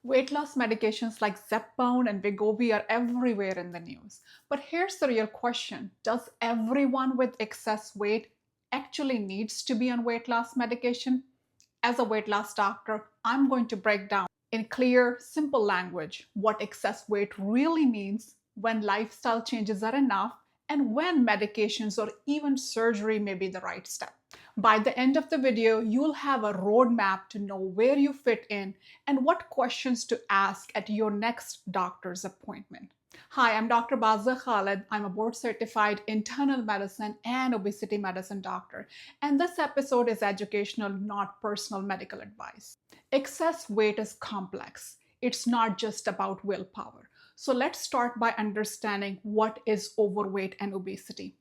Weight loss medications like Zepbound and Wegovy are everywhere in the news. But here's the real question. Does everyone with excess weight actually needs to be on weight loss medication? As a weight loss doctor, I'm going to break down in clear, simple language what excess weight really means, when lifestyle changes are enough, and when medications or even surgery may be the right step. By the end of the video, you'll have a roadmap to know where you fit in and what questions to ask at your next doctor's appointment. Hi, I'm Dr. Bazgha Khalid. I'm a board certified internal medicine and obesity medicine doctor, and this episode is educational, not personal medical advice. Excess weight is complex. It's not just about willpower. So let's start by understanding what is overweight and obesity.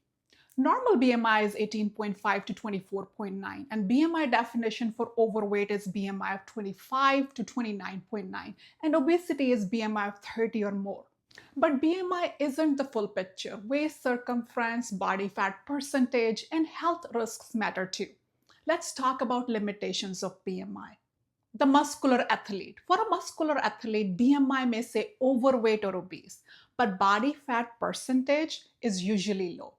Normal BMI is 18.5 to 24.9, and BMI definition for overweight is BMI of 25 to 29.9, and obesity is BMI of 30 or more. But BMI isn't the full picture. Waist circumference, body fat percentage, and health risks matter too. Let's talk about limitations of BMI. The muscular athlete. For a muscular athlete, BMI may say overweight or obese, but body fat percentage is usually low.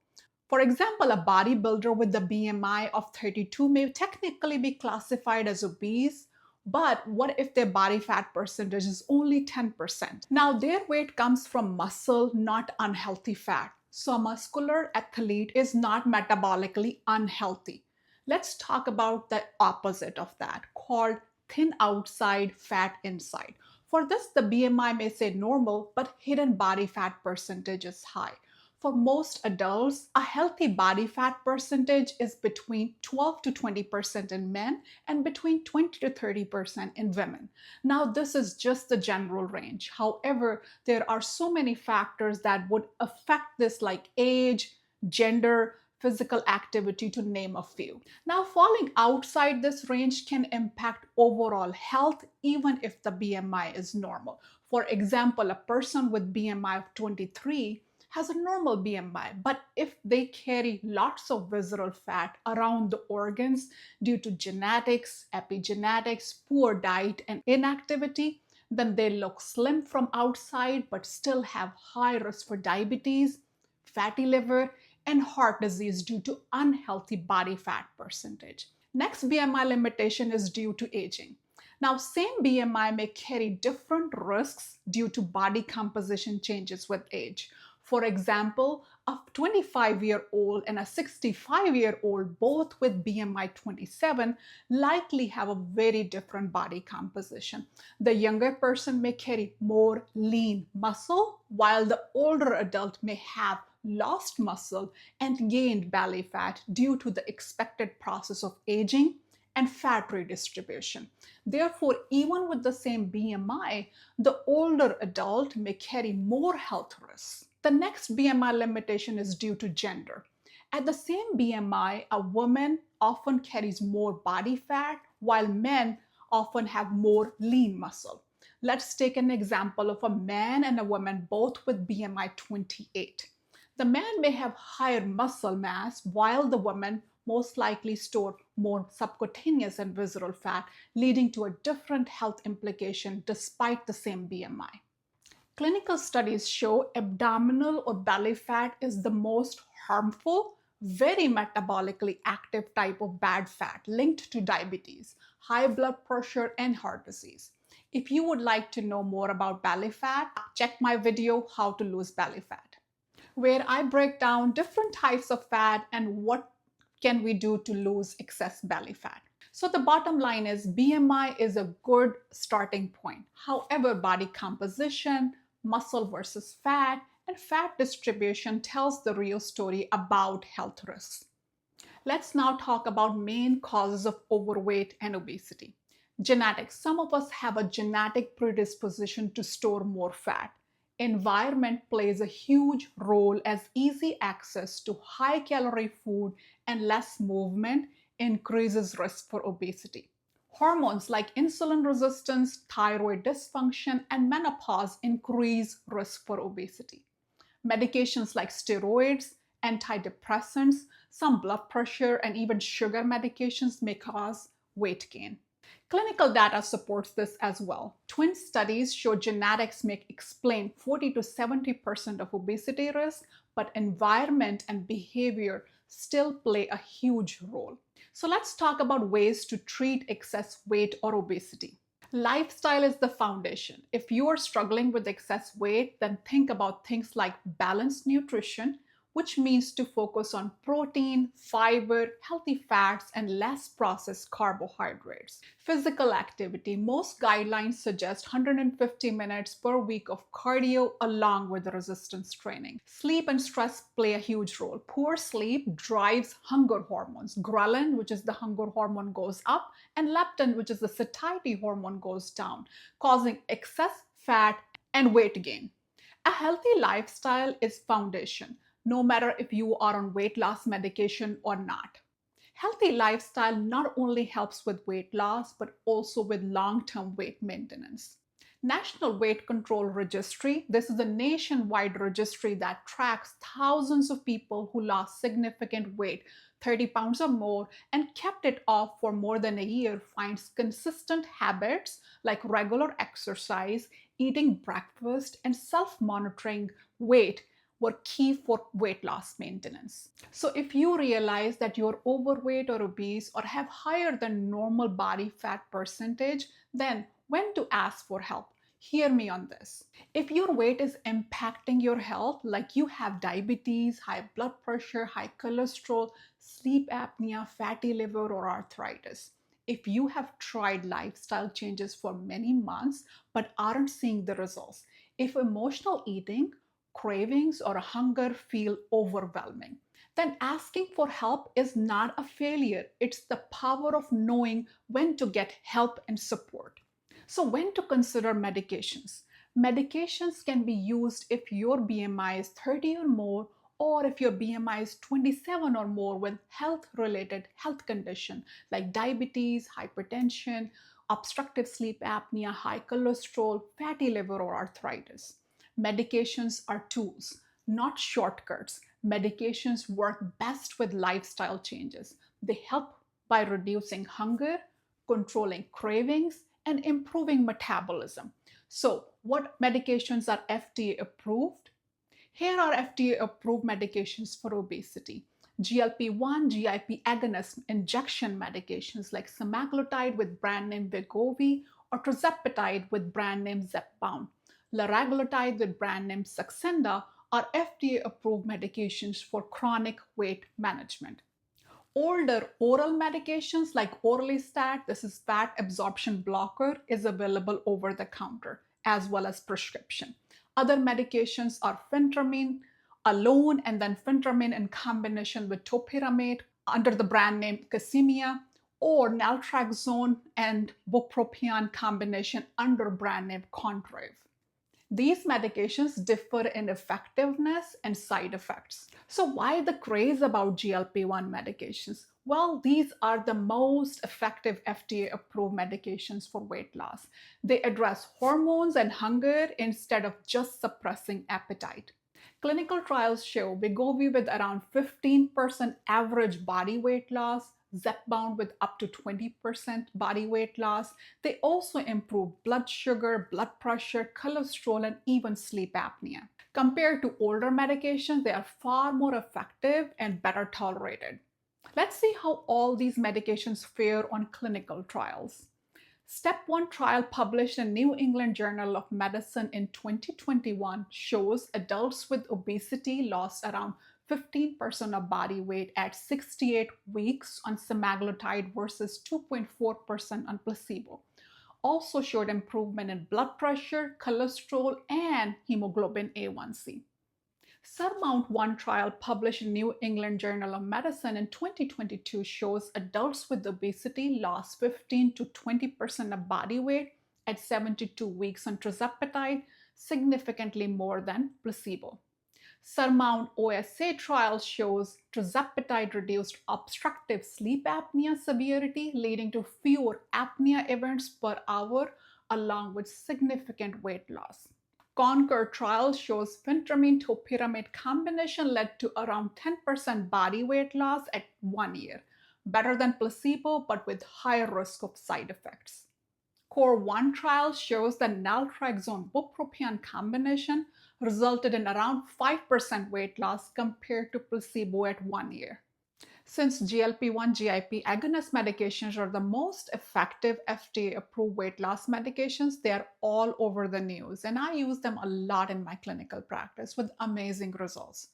For example, a bodybuilder with a BMI of 32 may technically be classified as obese, but what if their body fat percentage is only 10%? Now, their weight comes from muscle, not unhealthy fat. So a muscular athlete is not metabolically unhealthy. Let's talk about the opposite of that, called thin outside, fat inside. For this, the BMI may say normal, but hidden body fat percentage is high. For most adults, a healthy body fat percentage is between 12 to 20% in men and between 20 to 30% in women. Now, this is just the general range. However, there are so many factors that would affect this, like age, gender, physical activity, to name a few. Now, falling outside this range can impact overall health even if the BMI is normal. For example, a person with BMI of 23 has a normal BMI, but if they carry lots of visceral fat around the organs due to genetics, epigenetics, poor diet, and inactivity, then they look slim from outside but still have high risk for diabetes, fatty liver, and heart disease due to unhealthy body fat percentage. Next BMI limitation is due to aging. Now, same BMI may carry different risks due to body composition changes with age. For example, a 25-year-old and a 65-year-old, both with BMI 27, likely have a very different body composition. The younger person may carry more lean muscle, while the older adult may have lost muscle and gained belly fat due to the expected process of aging and fat redistribution. Therefore, even with the same BMI, the older adult may carry more health risks. The next BMI limitation is due to gender. At the same BMI, a woman often carries more body fat, while men often have more lean muscle. Let's take an example of a man and a woman, both with BMI 28. The man may have higher muscle mass, while the woman most likely store more subcutaneous and visceral fat, leading to a different health implication despite the same BMI. Clinical studies show abdominal or belly fat is the most harmful, very metabolically active type of bad fat linked to diabetes, high blood pressure, and heart disease. If you would like to know more about belly fat, check my video, How to Lose Belly Fat, where I break down different types of fat and what can we do to lose excess belly fat. So the bottom line is BMI is a good starting point. However, body composition, muscle versus fat, and fat distribution tells the real story about health risks. Let's now talk about main causes of overweight and obesity. Genetics. Some of us have a genetic predisposition to store more fat. Environment plays a huge role, as easy access to high-calorie food and less movement increases risk for obesity. Hormones like insulin resistance, thyroid dysfunction, and menopause increase risk for obesity. Medications like steroids, antidepressants, some blood pressure, and even sugar medications may cause weight gain. Clinical data supports this as well. Twin studies show genetics may explain 40 to 70% of obesity risk, but environment and behavior still play a huge role. So let's talk about ways to treat excess weight or obesity. Lifestyle is the foundation. If you are struggling with excess weight, then think about things like balanced nutrition, which means to focus on protein, fiber, healthy fats, and less processed carbohydrates. Physical activity. Most guidelines suggest 150 minutes per week of cardio along with resistance training. Sleep and stress play a huge role. Poor sleep drives hunger hormones. Ghrelin, which is the hunger hormone, goes up, and leptin, which is the satiety hormone, goes down, causing excess fat and weight gain. A healthy lifestyle is foundation, no matter if you are on weight loss medication or not. Healthy lifestyle not only helps with weight loss, but also with long-term weight maintenance. National Weight Control Registry. This is a nationwide registry that tracks thousands of people who lost significant weight, 30 pounds or more, and kept it off for more than a year, finds consistent habits like regular exercise, eating breakfast, and self-monitoring weight were key for weight loss maintenance. So if you realize that you're overweight or obese or have higher than normal body fat percentage, then when to ask for help? Hear me on this. If your weight is impacting your health, like you have diabetes, high blood pressure, high cholesterol, sleep apnea, fatty liver, or arthritis, if you have tried lifestyle changes for many months but aren't seeing the results, if emotional eating, cravings, or hunger feel overwhelming, then asking for help is not a failure. It's the power of knowing when to get help and support. So, when to consider medications? Medications can be used if your BMI is 30 or more, or if your BMI is 27 or more with health-related health condition like diabetes, hypertension, obstructive sleep apnea, high cholesterol, fatty liver, or arthritis. Medications are tools, not shortcuts. Medications work best with lifestyle changes. They help by reducing hunger, controlling cravings, and improving metabolism. So, what medications are FDA approved? Here are FDA approved medications for obesity. GLP-1, GIP agonist injection medications like semaglutide with brand name Wegovy or tirzepatide with brand name Zepbound. Liraglutide with brand name Saxenda are FDA-approved medications for chronic weight management. Older oral medications like Orlistat, this is fat absorption blocker, is available over the counter as well as prescription. Other medications are phentermine alone and then phentermine in combination with topiramate under the brand name Casimia, or naltrexone and bupropion combination under brand name Contrave. These medications differ in effectiveness and side effects. So why the craze about GLP-1 medications? Well, these are the most effective FDA-approved medications for weight loss. They address hormones and hunger instead of just suppressing appetite. Clinical trials show Wegovy with around 15% average body weight loss, Zepbound with up to 20% body weight loss. They also improve blood sugar, blood pressure, cholesterol, and even sleep apnea. Compared to older medications, they are far more effective and better tolerated. Let's see how all these medications fare on clinical trials. Step 1 trial published in New England Journal of Medicine in 2021 shows adults with obesity lost around 15% of body weight at 68 weeks on semaglutide versus 2.4% on placebo. Also showed improvement in blood pressure, cholesterol, and hemoglobin A1C. SURMOUNT-1 trial published in New England Journal of Medicine in 2022 shows adults with obesity lost 15 to 20% of body weight at 72 weeks on tirzepatide, significantly more than placebo. SURMOUNT-OSA trial shows tirzepatide reduced obstructive sleep apnea severity, leading to fewer apnea events per hour, along with significant weight loss. CONQUER trial shows phentermine topiramate combination led to around 10% body weight loss at 1 year. better than placebo, but with higher risk of side effects. Core 1 trial shows that naltrexone bupropion combination resulted in around 5% weight loss compared to placebo at 1 year. Since GLP-1 GIP agonist medications are the most effective FDA-approved weight loss medications, they are all over the news, and I use them a lot in my clinical practice with amazing results.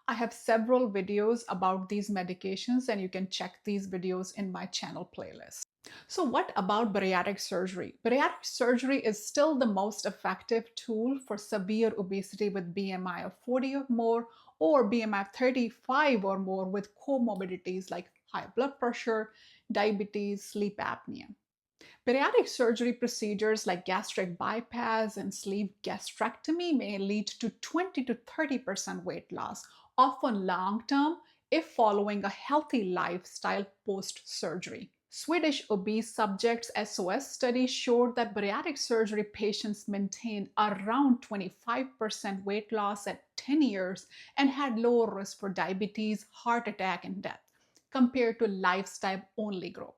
I have several videos about these medications, and you can check these videos in my channel playlist. So, what about bariatric surgery? Bariatric surgery is still the most effective tool for severe obesity with BMI of 40 or more, or BMI of 35 or more with comorbidities like high blood pressure, diabetes, sleep apnea. Bariatric surgery procedures like gastric bypass and sleeve gastrectomy may lead to 20 to 30% weight loss, often long term, if following a healthy lifestyle post surgery. Swedish obese subjects SOS study showed that bariatric surgery patients maintained around 25% weight loss at 10 years and had lower risk for diabetes, heart attack, and death compared to lifestyle only group.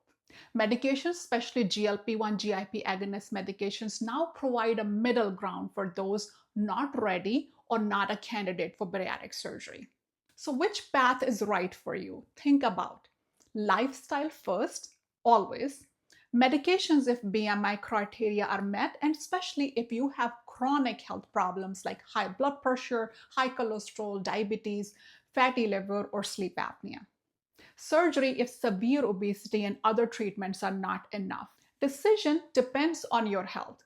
Medications, especially GLP-1 GIP agonist medications, now provide a middle ground for those not ready or not a candidate for bariatric surgery. So, which path is right for you? Think about lifestyle first, always. Medications if BMI criteria are met, and especially if you have chronic health problems like high blood pressure, high cholesterol, diabetes, fatty liver, or sleep apnea. Surgery if severe obesity and other treatments are not enough. Decision depends on your health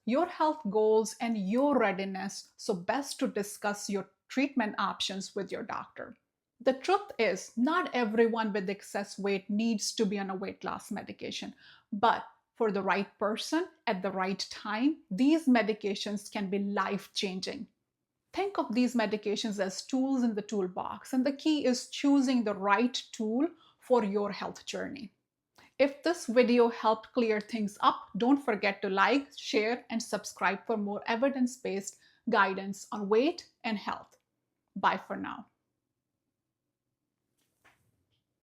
goals, and your readiness, so best to discuss your treatment options with your doctor. The truth is, not everyone with excess weight needs to be on a weight loss medication, but for the right person at the right time, these medications can be life-changing. Think of these medications as tools in the toolbox, and the key is choosing the right tool for your health journey. If this video helped clear things up, don't forget to like, share, and subscribe for more evidence-based guidance on weight and health. Bye for now.